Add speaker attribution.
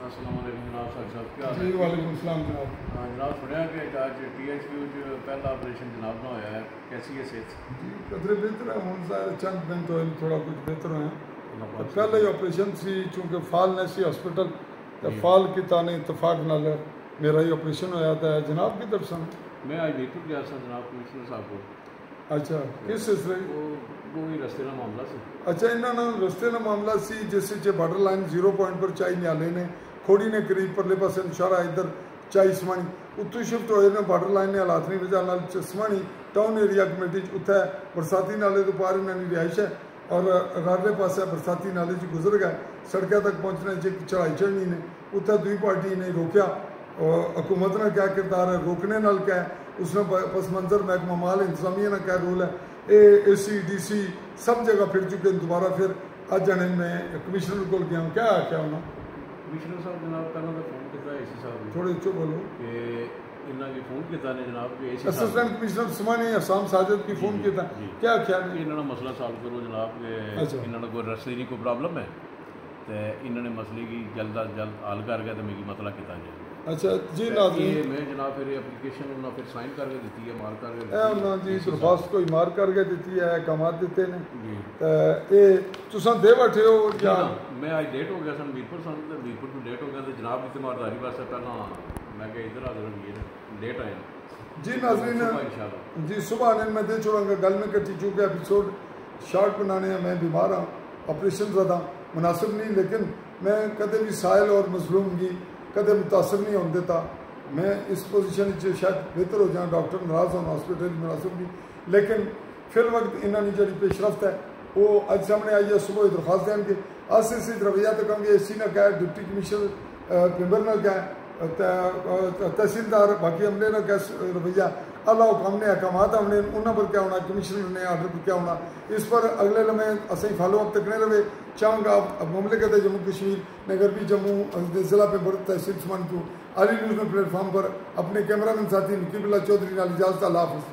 Speaker 1: जनाब साहब क्या
Speaker 2: जी वालेकुम सलाम जनाब।
Speaker 1: जनाब सुनिया कि अज THU पहला ऑपरेशन जनाब ना होया है, कैसी है सेहत?
Speaker 2: जी कदरे बेहतर है हूँ चंद दिन तो थोड़ा कुछ बेहतर है। तो पहले ही ऑपरेशन सी चूँकि फाल ने सी हॉस्पिटल तो फाल की ताने इतफाक नाल मेरा ही ऑपरेशन होया था जनाब की तरफ से।
Speaker 1: मैं आज मीरपुर गया था जनाब कमिश्नर साहब को।
Speaker 2: अच्छा किस सिलसिले?
Speaker 1: वो ही रस्ते का मामला से।
Speaker 2: अच्छा इन्होंने रस्ते का मामला सी जिस बार्डर लाइन 0 पॉइंट पर चाई न्याले ने खोड़ी ने करीब परले पासे इशारा इधर चाई समानी उत्तों शिफ्ट होए ने बार्डर लाइन ने हालात नहीं वजह नाल समानी टाउन एरिया कमेटी उत्थे बरसाती नाले तो पार इन्होंने रिहाइश है और अगारले पासे बरसाती नाले गुजर गए सड़कों तक पहुँचने चढ़ाई चढ़नी ने उत्थे दुई पार्टी ने रोकया और हुकूमत ने क्या किरदार है रोकने नाल क्या है उसने पस मंजर महकमा माल इंतजामिया का क्या रोल है AC DC सब जगह फिर चुके दोबारा फिर अज जाने मैं कमिश्नर को गया क्या आख्या उन्होंने
Speaker 1: कमिश्नर साहब जनाब पहले तो फोन किया AC साहब
Speaker 2: थोड़े उच्च बोलो
Speaker 1: कि इन्होंने की फोन किया ने जनाब कि AC
Speaker 2: assistant commissioner Sumani Assam Sajid की फोन किया क्या आख्या
Speaker 1: इन्होंने मसला सॉल्व करो जनाब कि इन्होंने कोई रस्ते की कोई प्रॉब्लम है तो इन्होंने मसले की जल्द अज जल्द हल करके तो मेरी मतला किया जाए।
Speaker 2: अच्छा जी नाज़रीन
Speaker 1: मैं जनाब फिर एप्लीकेशन उन्होंने फिर साइन करके दी है मार करके
Speaker 2: उन्होंने जी दरखास्त कोई मार करके दी है कमात दिते ने तो ये तुसा दे बैठे हो या
Speaker 1: मैं आज डेट हो गया सन मीरपुर सन मीरपुर तो डेट हो गया तो जनाब की तीमारदारी वास्ते पहला मैं क्या इधर हाजिर होगी डेट आया
Speaker 2: जी नाज़रीन जी सुबह आने मैं दे छोड़ूंगा गल में कटी चुके एपिसोड शॉर्ट बनाने हैं मैं बीमार हाँ ऑपरेशन ज़्यादा मुनासिब नहीं लेकिन मैं कदे भी साहिल और मजलूम की कदे मुतासर नहीं होने देता मैं इस पोजीशन शायद बेहतर हो जाए डॉक्टर नाराज होना हॉस्पिटल मुनासिब नहीं लेकिन फिल वक्त इन्होंने जी पेशरफ्त है वो अज सामने आई है सुबह दरखास्त देंगे अस इस रवैया तो कहेंगे AC ने क्या है डिप्टी कमिश्नर पिंबर ने क्या है तहसीलदार बाकी अमले ने क्या रवैया अल्लाह हुक्म ने अहकामात हमने उन्होंने पर क्या होना कमिश्नर ने आर्डर पर क्या होना इस पर अगले लम्हे असें फॉलो अप तकने रहे चाहूँगा मुमलिकत जम्मू कश्मीर नगर भी जम्मू जिला पिंबर तहसील सुमान को आली न्यूज़ में प्लेटफॉर्म पर अपने कैमरामैन साथी नकीबुल्लाह चौधरी नाल इजाज़त अल्लाह हाफ़िज़।